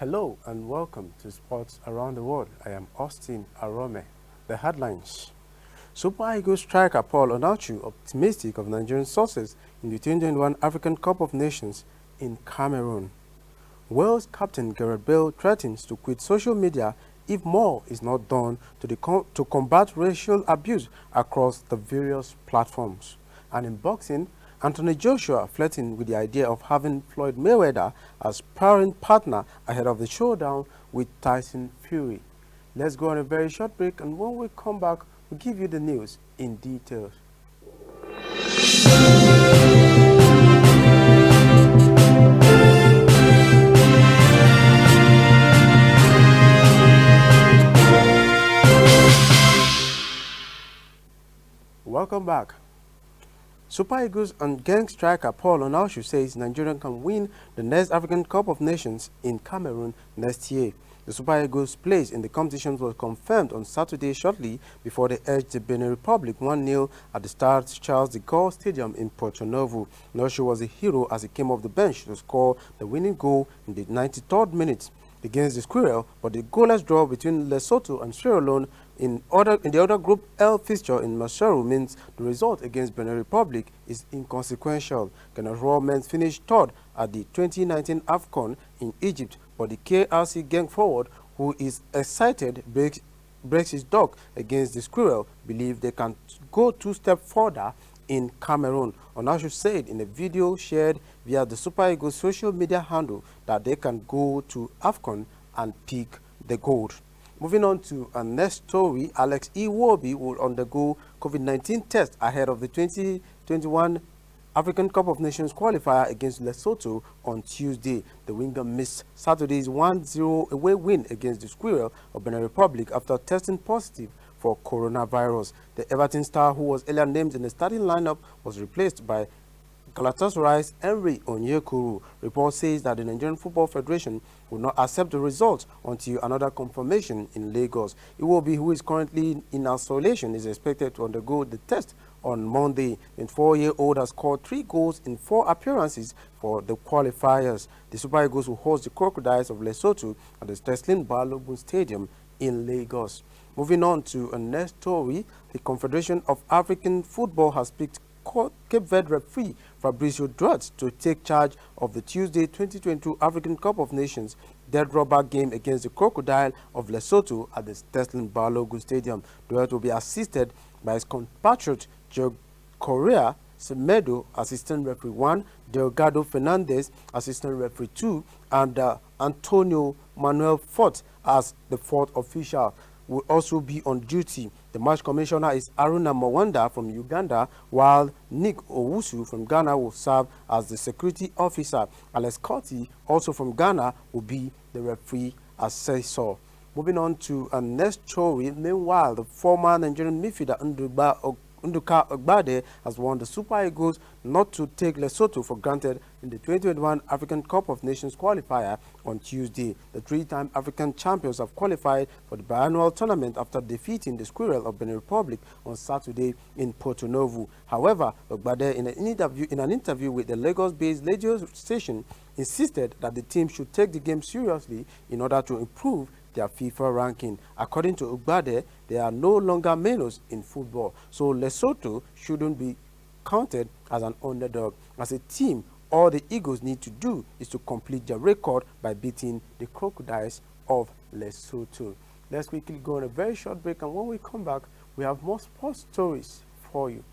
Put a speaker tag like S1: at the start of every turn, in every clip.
S1: Hello and welcome to Sports Around the World. I am Austin Arome. The headlines. Super Eagles striker Paul Onachu optimistic of Nigerian sources in the 2021 African Cup of Nations in Cameroon. Wales captain Gareth Bale threatens to quit social media if more is not done to combat racial abuse across the various platforms. And in boxing, Anthony Joshua flirting with the idea of having Floyd Mayweather as sparring partner ahead of the showdown with Tyson Fury. Let's go on a very short break, and when we come back, we'll give you the news in detail. Welcome back. Super Eagles and gang striker Paul Onachu says Nigeria can win the next African Cup of Nations in Cameroon next year. The Super Eagles' place in the competition was confirmed on Saturday shortly before they edged the Benin Republic 1-0 at the Stade Charles de Gaulle Stadium in Porto Novo. Onachu was a hero as he came off the bench to score the winning goal in the 93rd minute against the Squirrel, but the goalless draw between Lesotho and Sierra Leone in the other Group L fixture in Maseru means the result against Benin Republic is inconsequential. Ghana Raw men finished third at the 2019 AFCON in Egypt, but the KRC gang forward, who is excited, breaks his dog against the Squirrel, believe they can go two steps further in Cameroon. Onachu said in a video shared via the Super Eagles social media handle that they can go to AFCON and pick the gold. Moving on to our next story, Alex Iwobi will undergo COVID-19 test ahead of the 2021 African Cup of Nations qualifier against Lesotho on Tuesday. The winger missed Saturday's 1-0 away win against the Squirrel of Benin Republic after testing positive for coronavirus. The Everton star, who was earlier named in the starting lineup, was replaced by Galatasaray's Henry Onyekuru. Report says that the Nigerian Football Federation will not accept the results until another confirmation in Lagos. Iwobi, who is currently in isolation, is expected to undergo the test on Monday. The 24-year-old has scored 3 goals in 4 appearances for the qualifiers. The Super Eagles will host the Crocodiles of Lesotho at the Teslim Balogun Stadium in Lagos. Moving on to a next story, the Confederation of African Football has picked Cape Verde referee Fabricio Duarte to take charge of the Tuesday 2022 African Cup of Nations dead rubber game against the Crocodile of Lesotho at the Teslim Balogun Stadium. Duarte will be assisted by his compatriot Joe Correa Semedo, assistant referee 1, Delgado Fernandez, assistant referee 2, and Antonio Manuel Fort as the 4th official will also be on duty. The match commissioner is Aruna Mwanda from Uganda, while Nick Owusu from Ghana will serve as the security officer. Alex Cotti, also from Ghana, will be the referee assessor. Moving on to our next story. Meanwhile, the former Nigerian midfielder Nduka Ogbade has warned the Super Eagles not to take Lesotho for granted in the 2021 African Cup of Nations qualifier on Tuesday. The 3-time African champions have qualified for the biannual tournament after defeating the Squirrel of Benin Republic on Saturday in Porto Novo. However, Ogbade, in an interview with the Lagos-based radio station, insisted that the team should take the game seriously in order to improve their FIFA ranking. According to Ugbade, they are no longer minnows in football, so Lesotho shouldn't be counted as an underdog. As a team, all the Eagles need to do is to complete their record by beating the Crocodiles of Lesotho. Let's quickly go on a very short break, and when we come back, we have more sports stories for you.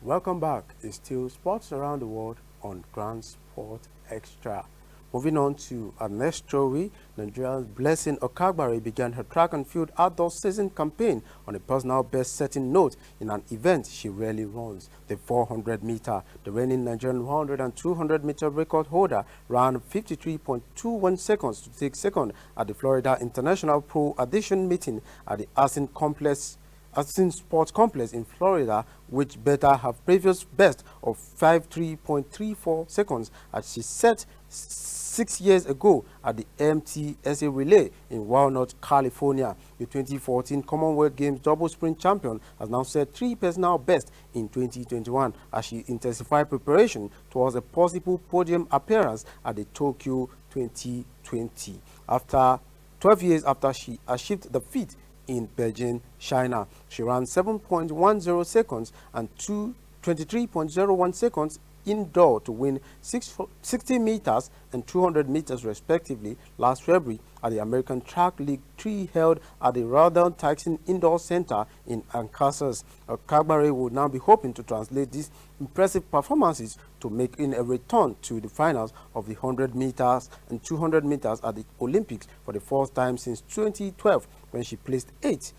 S1: Welcome back. It's still Sports Around the World on Grand Sport Extra. Moving on to our next story, Nigeria's Blessing Okagbare began her track and field outdoor season campaign on a personal best-setting note in an event she rarely runs, the 400-meter. The reigning Nigerian 100 and 200-meter record holder ran 53.21 seconds to take second at the Florida International Pro Edition meeting at the Aston Sports Complex in Florida, which better her previous best of 53.34 seconds as she set 6 years ago at the MTSA Relay in Walnut, California. The 2014 Commonwealth Games double sprint champion has now set 3 personal bests in 2021 as she intensified preparation towards a possible podium appearance at the Tokyo 2020. After 12 years after she achieved the feat in Beijing, China, she ran 7.10 seconds and 23.01 seconds indoor to win 60 meters and 200 meters respectively last February at the American Track League 3 held at the Ronald Tyson Indoor Center in Arkansas. Kagbare will now be hoping to translate these impressive performances to make in a return to the finals of the 100 meters and 200 meters at the Olympics for the first time since 2012 when she placed 8th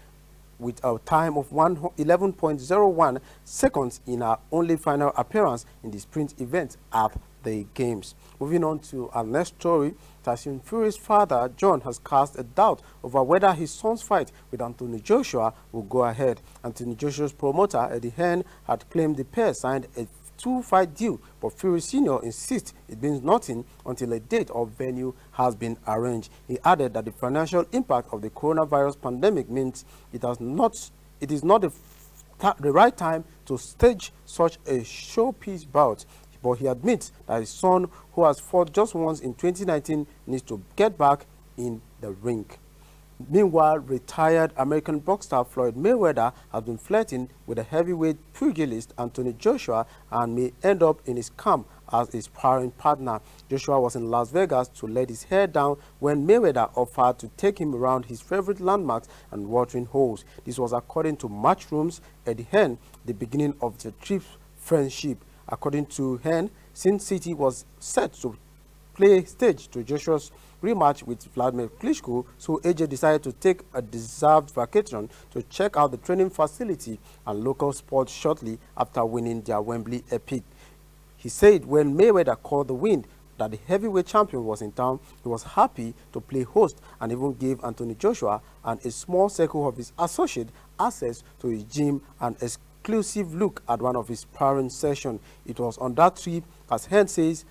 S1: with a time of 11.01 seconds in her only final appearance in the sprint event at the Games. Moving on to our next story, Tyson Fury's father, John, has cast a doubt over whether his son's fight with Anthony Joshua will go ahead. Anthony Joshua's promoter, Eddie Hearn, had claimed the pair signed a 2-fight deal, but Fury Sr. insists it means nothing until a date or venue has been arranged. He added that the financial impact of the coronavirus pandemic means it is not the right time to stage such a showpiece bout, but he admits that his son, who has fought just once in 2019, needs to get back in the ring. Meanwhile, retired American boxer Floyd Mayweather has been flirting with the heavyweight pugilist Anthony Joshua and may end up in his camp as his sparring partner. Joshua was in Las Vegas to let his hair down when Mayweather offered to take him around his favorite landmarks and watering holes. This was, according to Matchroom's Eddie Hearn, the beginning of the trip's friendship. According to Hearn, Sin City was set to play stage to Joshua's rematch with Vladimir Klitschko, so AJ decided to take a deserved vacation to check out the training facility and local sports shortly after winning their Wembley epic. He said when Mayweather called the wind that the heavyweight champion was in town, he was happy to play host and even gave Anthony Joshua and a small circle of his associates access to his gym and exclusive look at one of his sparring sessions. It was on that trip, as Hearn says,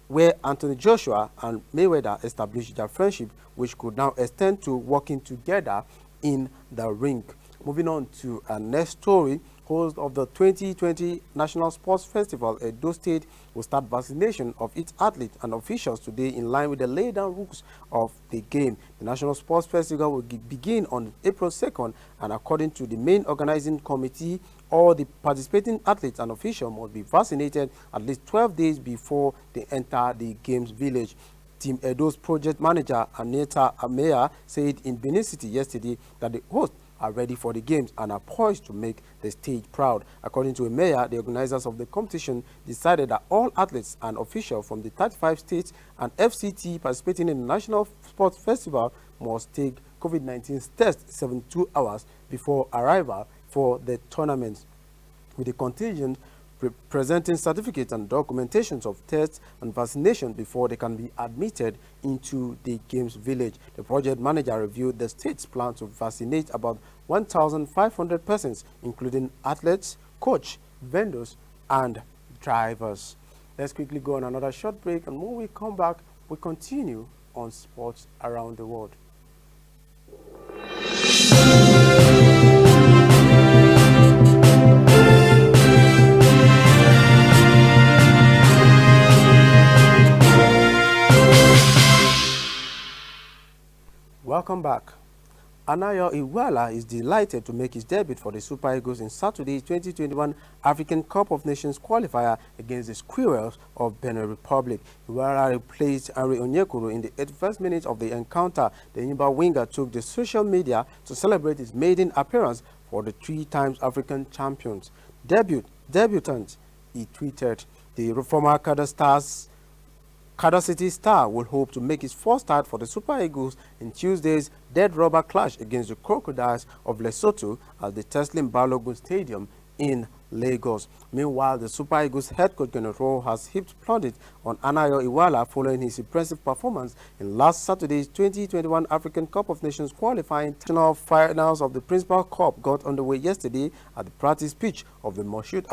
S1: where Anthony Joshua and Mayweather established their friendship, which could now extend to working together in the ring. Moving on to our next story, host of the 2020 National Sports Festival, Edo State, will start vaccination of its athletes and officials today in line with the laid-down rules of the game. The National Sports Festival will begin on April 2nd, and according to the main organizing committee, all the participating athletes and officials must be vaccinated at least 12 days before they enter the games village. Team Edo's project manager, Aneta Ameya, said in Benin City yesterday that the hosts are ready for the games and are poised to make the stage proud. According to Ameya, the organizers of the competition decided that all athletes and officials from the 35 states and FCT participating in the National Sports Festival must take COVID-19 test 72 hours before arrival for the tournament, with the contingent presenting certificates and documentations of tests and vaccination before they can be admitted into the games village. The project manager reviewed the state's plan to vaccinate about 1,500 persons, including athletes, coach, vendors, and drivers. Let's quickly go on another short break, and when we come back, we continue on sports around the world. Welcome back. Anayo Iwala is delighted to make his debut for the Super Eagles in Saturday's 2021 African Cup of Nations qualifier against the Squirrels of Benin Republic. Iwala replaced Henry Onyekuru in the 81st minute of the encounter. The Yimba winger took the social media to celebrate his maiden appearance for the 3-time African champions. Debutant, he tweeted, the former Kada City star will hope to make his first start for the Super Eagles in Tuesday's dead rubber clash against the Crocodiles of Lesotho at the Teslim Balogun Stadium in Lagos. Meanwhile, the Super Eagles head coach General has heaped plaudits on Anayo Iwala following his impressive performance in last Saturday's 2021 African Cup of Nations qualifying. National finals of the Principal Cup got underway yesterday at the practice pitch of the Moshood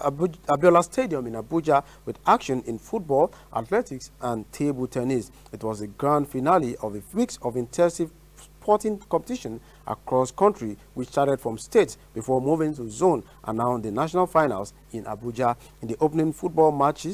S1: Abiola Stadium in Abuja with action in football, athletics, and table tennis. It was the grand finale of a weeks of intensive sporting competition across country, which started from states before moving to zone and now the national finals in Abuja. In the opening football match,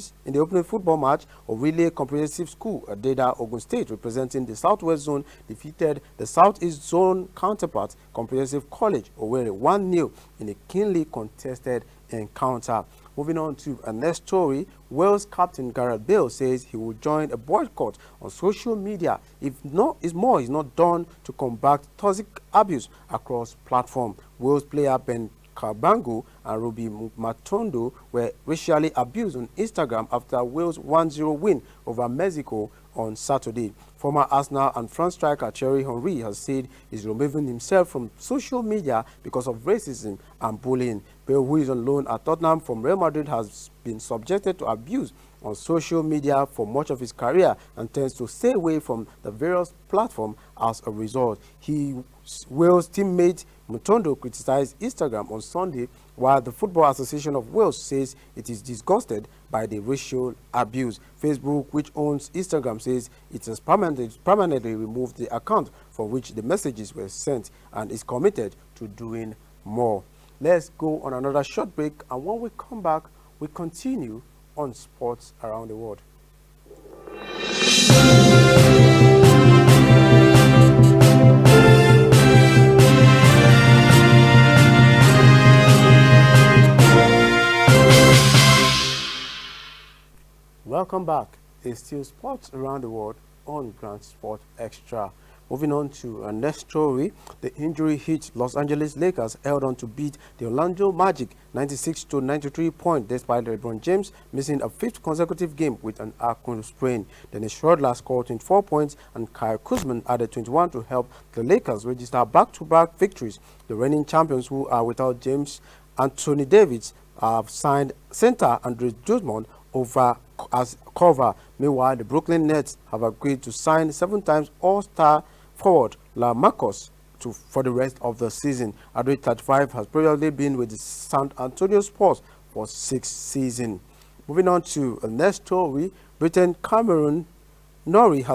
S1: Orile Comprehensive School, Adeda, Ogun State, representing the Southwest Zone, defeated the Southeast Zone counterpart, Comprehensive College, Owerri, 1-0 in a keenly contested encounter. Moving on to a next story, Wales captain Gareth Bale says he will join a boycott on social media if more is not done to combat toxic abuse across platforms. Wales player Ben Cabango and Ruby Matondo were racially abused on Instagram after Wales' 1-0 win over Mexico on Saturday. Former Arsenal and France striker Thierry Henry has said he's removing himself from social media because of racism and bullying. Bale, who is on loan at Tottenham from Real Madrid, has been subjected to abuse on social media for much of his career and tends to stay away from the various platforms as a result. Wales teammate Mutondo criticized Instagram on Sunday, while the Football Association of Wales says it is disgusted by the racial abuse. Facebook, which owns Instagram, says it has permanently removed the account for which the messages were sent and is committed to doing more. Let's go on another short break, and when we come back, we continue on sports around the world. Welcome back. It's still sports around the world on Grand Sport Extra. Moving on to our next story, the injury hit Los Angeles Lakers held on to beat the Orlando Magic 96-93 points despite LeBron James missing a fifth consecutive game with an ankle sprain. Dennis Schroeder scored 24 points and Kyle Kuzma added 21 to help the Lakers register back-to-back victories. The reigning champions, who are without James Anthony Davis, have signed center Andre Drummond over as cover. Meanwhile, the Brooklyn Nets have agreed to sign 7-time All-Star forward LaMarcus for the rest of the season. Andre, 35, has previously been with the San Antonio Spurs for 6 seasons. Moving on to the next story, Britain Cameron Norrie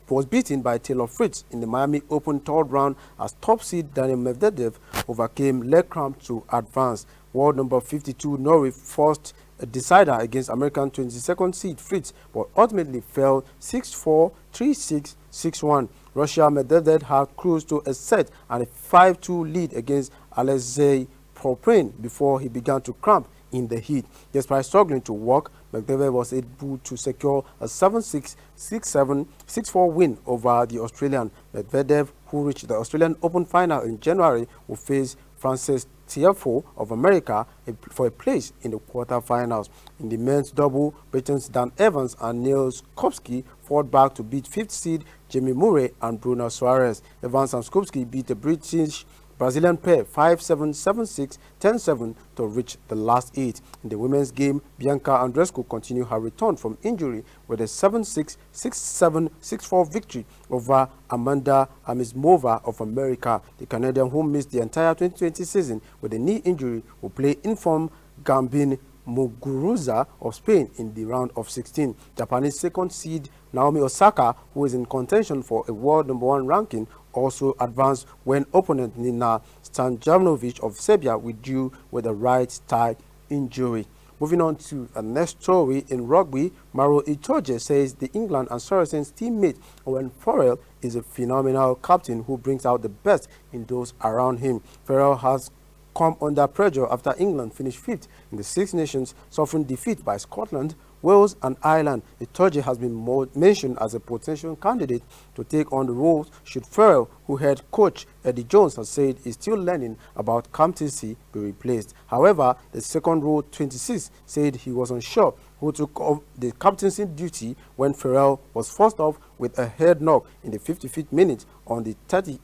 S1: was beaten by Taylor Fritz in the Miami Open third round as top seed Daniel Medvedev overcame leg cramp to advance. World number 52 Norrie forced a decider against American 22nd seed Fritz, but ultimately fell 6-4, 3-6, 6-1. Russia Medvedev had cruised to a set and a 5-2 lead against Alexei Poprin before he began to cramp in the heat. Despite struggling to walk, Medvedev was able to secure a 7-6, 6-7, 6-4 win over the Australian. Medvedev, who reached the Australian Open final in January, will face Frances Tiafoe of America for a place in the quarterfinals. In the men's double, Britain's Dan Evans and Neil Skupski fought back to beat 5th seed Jamie Murray and Bruno Suarez. Evans and Skupski beat the Brazilian pair 5-7, 7-6, 10-7 to reach the last 8. In the women's game, Bianca Andreescu continued her return from injury with a 7-6, 6-7, 6-4 victory over Amanda Anisimova of America. The Canadian, who missed the entire 2020 season with a knee injury, will play informed Gambin Muguruza of Spain in the round of 16. Japanese second seed Naomi Osaka, who is in contention for a world number 1 ranking, also advanced when opponent Nina Stanjanovic of Serbia withdrew with a right thigh injury. Moving on to a next story in rugby, Maro Itoje says the England and Saracens teammate Owen Farrell is a phenomenal captain who brings out the best in those around him. Farrell has come under pressure after England finished 5th in the Six Nations, suffering defeat by Scotland, Wales and Ireland. Itoje has been mentioned as a potential candidate to take on the role should Farrell, who head coach Eddie Jones has said is still learning about captaincy, be replaced. However, the second row 26 said he was unsure who took up the captaincy duty when Farrell was forced off with a head knock in the 55th minute on the 30th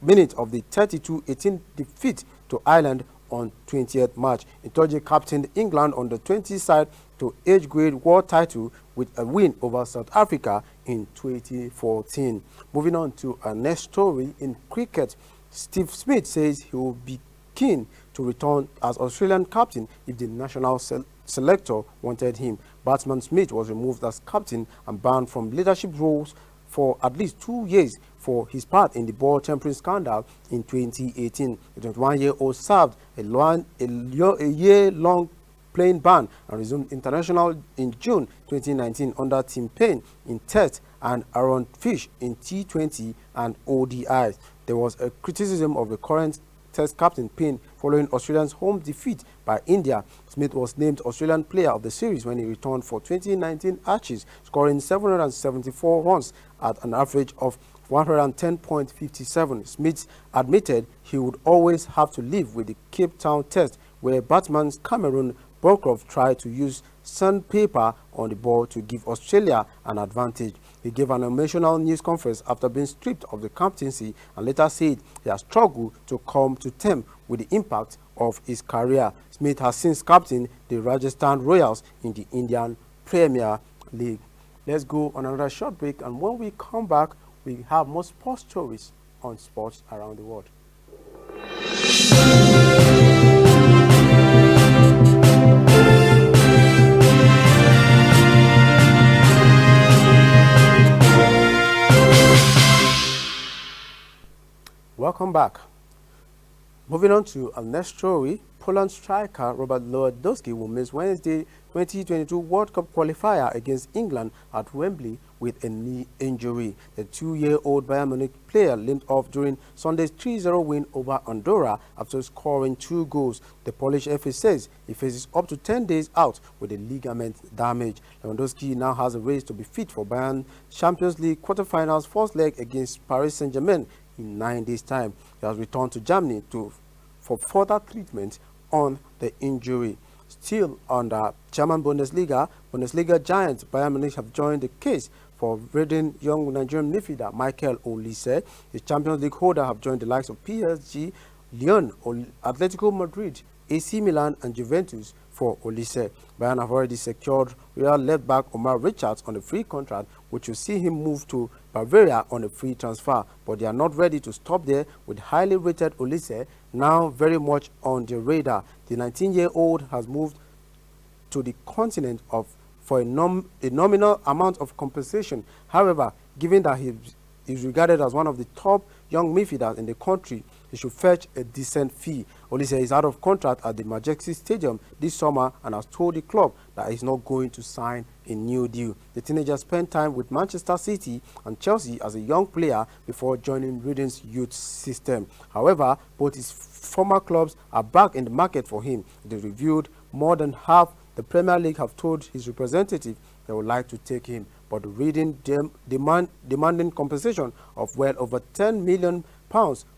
S1: minute of the 32-18 defeat to Ireland on 20th March. Itoje captained England on the 20 side to age grade world title with a win over South Africa in 2014. Moving on to our next story in cricket, Steve Smith says he will be keen to return as Australian captain if the national selector wanted him. Batsman Smith was removed as captain and banned from leadership roles for at least 2 years for his part in the ball tampering scandal in 2018. The 21-year-old served a year-long playing ban and resumed international in June 2019 under Tim Payne in Test and Aaron Fish in T20 and ODIs. There was a criticism of the current Test captain Payne following Australia's home defeat by India. Smith was named Australian Player of the Series when he returned for 2019 Ashes, scoring 774 runs at an average of 110.57. Smith admitted he would always have to live with the Cape Town Test, where batsman Cameron Bancroft tried to use sandpaper on the ball to give Australia an advantage. He gave an emotional news conference after being stripped of the captaincy and later said he has struggled to come to terms with the impact of his career. Smith has since captained the Rajasthan Royals in the Indian Premier League. Let's go on another short break, and when we come back, we have more sports stories on sports around the world. Welcome back. Moving on to our next story, Poland striker Robert Lewandowski will miss Wednesday 2022 World Cup qualifier against England at Wembley with a knee injury. The 2-year-old Bayern Munich player limped off during Sunday's 3-0 win over Andorra after scoring 2 goals. The Polish FA says he faces up to 10 days out with a ligament damage. Lewandowski now has a race to be fit for Bayern Champions League quarterfinals first leg against Paris Saint-Germain in 9 days' time. He has returned to Germany for further treatment on the injury. Still under German Bundesliga giants Bayern Munich have joined the case for raiding young Nigerian midfielder Michael Olise. The Champions League holder have joined the likes of PSG, Lyon, Atletico Madrid, AC Milan and Juventus for Olise. Bayern have already secured Real left-back Omar Richards on a free contract, which will see him move to Bavaria on a free transfer. But they are not ready to stop there, with highly rated Olise now very much on the radar. The 19-year-old has moved to the continent for a nominal amount of compensation. However, given that he is regarded as one of the top young midfielders in the country, he should fetch a decent fee. Olise is out of contract at the Majestic Stadium this summer and has told the club that he's not going to sign a new deal. The teenager spent time with Manchester City and Chelsea as a young player before joining Reading's youth system. However, both his former clubs are back in the market for him. They reviewed more than half the Premier League have told his representative they would like to take him, but the Reading demanding compensation of well over £10 million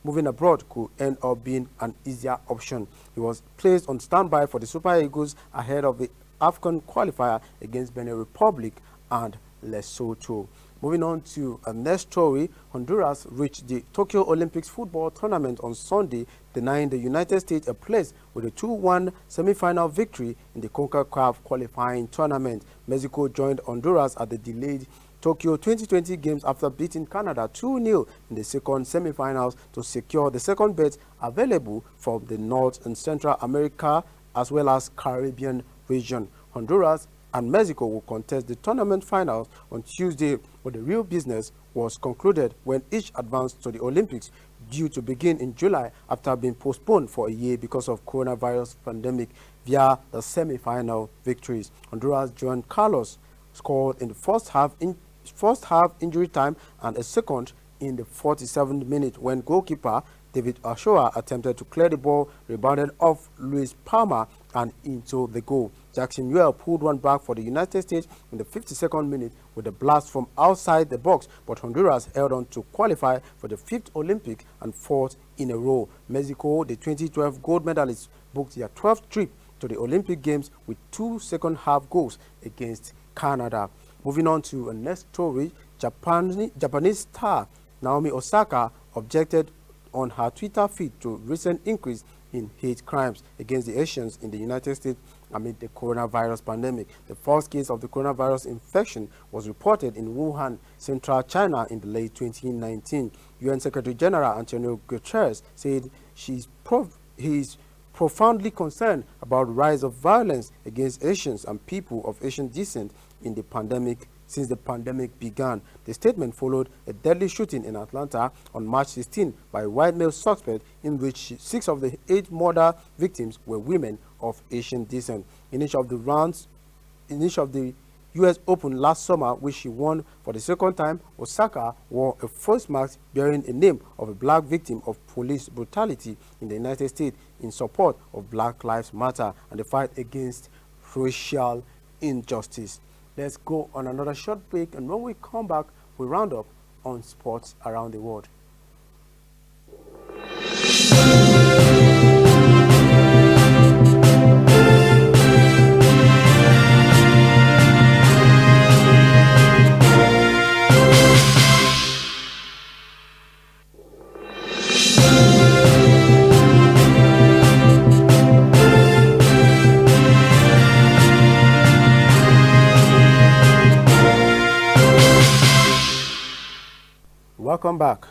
S1: moving abroad could end up being an easier option. He was placed on standby for the Super Eagles ahead of the AFCON qualifier against Benin Republic and Lesotho. Moving on to our next story, Honduras reached the Tokyo Olympics football tournament on Sunday, denying the United States a place with a 2-1 semi-final victory in the CONCACAF qualifying tournament. Mexico joined Honduras at the delayed Tokyo 2020 games after beating Canada 2-0 in the second semi-finals to secure the second bet available from the North and Central America as well as Caribbean region. Honduras and Mexico will contest the tournament finals on Tuesday, but the real business was concluded when each advanced to the Olympics, due to begin in July after being postponed for a year because of coronavirus pandemic, via the semi-final victories. Honduras Juan Carlos scored in the first half injury time and a second in the 47th minute when goalkeeper David Ochoa attempted to clear the ball, rebounded off Luis Palma and into the goal. Jackson Yuel pulled one back for the United States in the 52nd minute with a blast from outside the box, but Honduras held on to qualify for the 5th Olympic and 4th in a row. Mexico, the 2012 gold medalists, booked their 12th trip to the Olympic Games with 2 second-half goals against Canada. Moving on to a next story, Japanese star Naomi Osaka objected on her Twitter feed to recent increase in hate crimes against the Asians in the United States amid the coronavirus pandemic. The first case of the coronavirus infection was reported in Wuhan, central China in the late 2019. UN Secretary General Antonio Guterres said he is profoundly concerned about the rise of violence against Asians and people of Asian descent in the pandemic since the pandemic began. The statement followed a deadly shooting in Atlanta on March 16 by a white male suspect in which 6 of the 8 murder victims were women of Asian descent. In each of the U.S. Open last summer, which she won for the second time, Osaka wore a face mask bearing a name of a black victim of police brutality in the United States in support of Black Lives Matter and the fight against racial injustice. Let's go on another short break, and when we come back, we round up on sports around the world. Welcome back.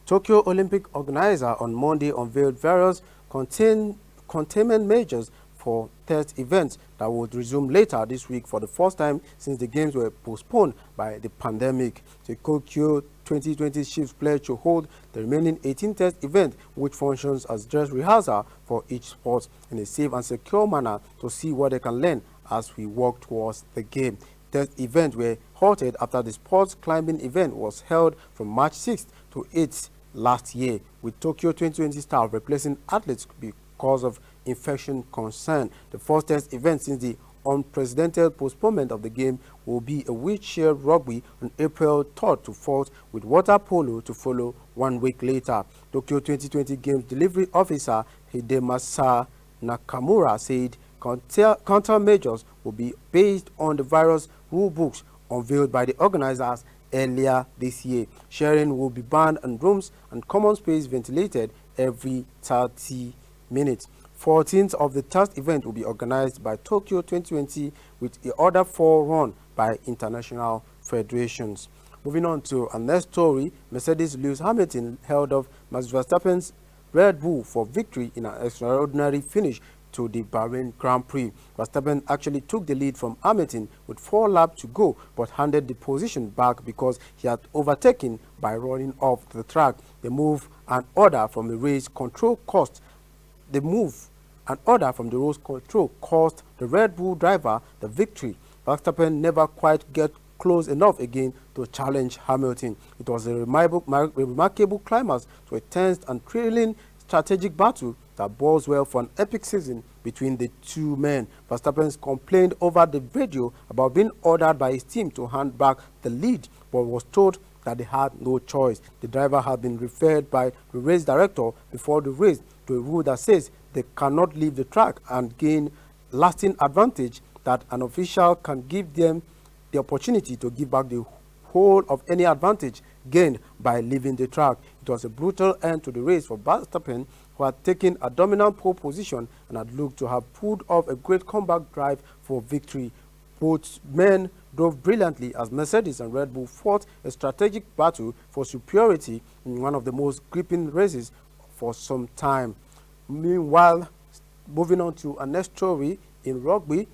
S1: Tokyo Olympic organizer on Monday unveiled various containment measures for test events that would resume later this week for the first time since the games were postponed by the pandemic. The Tokyo 2020 Chiefs pledged to hold the remaining 18 test events, which functions as dress rehearsal for each sport in a safe and secure manner to see what they can learn as we work towards the game. Test events were halted after the sports climbing event was held from March 6th to 8th last year, with Tokyo 2020 staff replacing athletes because of infection concern. The first test event since the unprecedented postponement of the game will be a wheelchair rugby on April 3rd to 4th, with water polo to follow 1 week later. Tokyo 2020 Games delivery officer Hidemasa Nakamura said countermeasures will be based on the virus rule books unveiled by the organizers earlier this year. Sharing will be banned and rooms and common space ventilated every 30 minutes. 14th of the test event will be organized by Tokyo 2020 with the other 4 run by international federations. Moving on to our next story, Mercedes Lewis Hamilton held off Max Verstappen's Red Bull for victory in an extraordinary finish to the Bahrain Grand Prix. Verstappen actually took the lead from Hamilton with 4 laps to go, but handed the position back because he had overtaken by running off the track. The move and order from the race control cost the Red Bull driver the victory. Verstappen never quite get close enough again to challenge Hamilton. It was a remarkable climax to a tense and thrilling strategic battle that bodes well for an epic season between the two men. Verstappen complained over the radio about being ordered by his team to hand back the lead, but was told that they had no choice. The driver had been referred by the race director before the race to a rule that says they cannot leave the track and gain lasting advantage, that an official can give them the opportunity to give back the whole of any advantage gained by leaving the track. It was a brutal end to the race for Verstappen, who had taken a dominant pole position and had looked to have pulled off a great comeback drive for victory. Both men drove brilliantly as Mercedes and Red Bull fought a strategic battle for superiority in one of the most gripping races for some time. Meanwhile, moving on to our next story in rugby,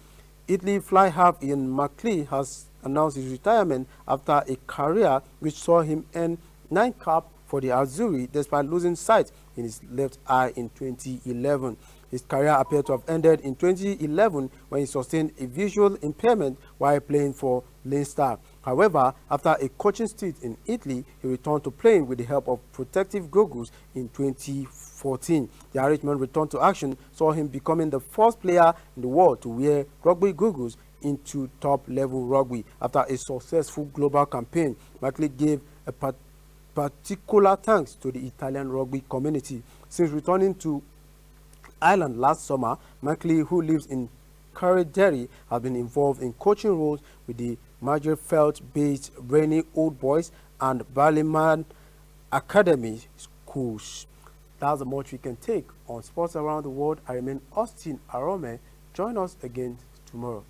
S1: Italy fly half Ian McLean has announced his retirement after a career which saw him earn 9 caps for the Azzurri despite losing sight in his left eye in 2011. His career appeared to have ended in 2011 when he sustained a visual impairment while playing for Leinster. However, after a coaching stint in Italy, he returned to playing with the help of protective goggles in 2014. The Irishman return to action saw him becoming the first player in the world to wear rugby goggles into top-level rugby. After a successful global campaign, McLean gave a particular thanks to the Italian rugby community. Since returning to Ireland last summer, McLean, who lives in Curryderry, has been involved in coaching roles with the Magerfeld-based Rainy Old Boys and Ballyman Academy schools. That's the much we can take on sports around the world. I remain Austin Arome. Join us again tomorrow.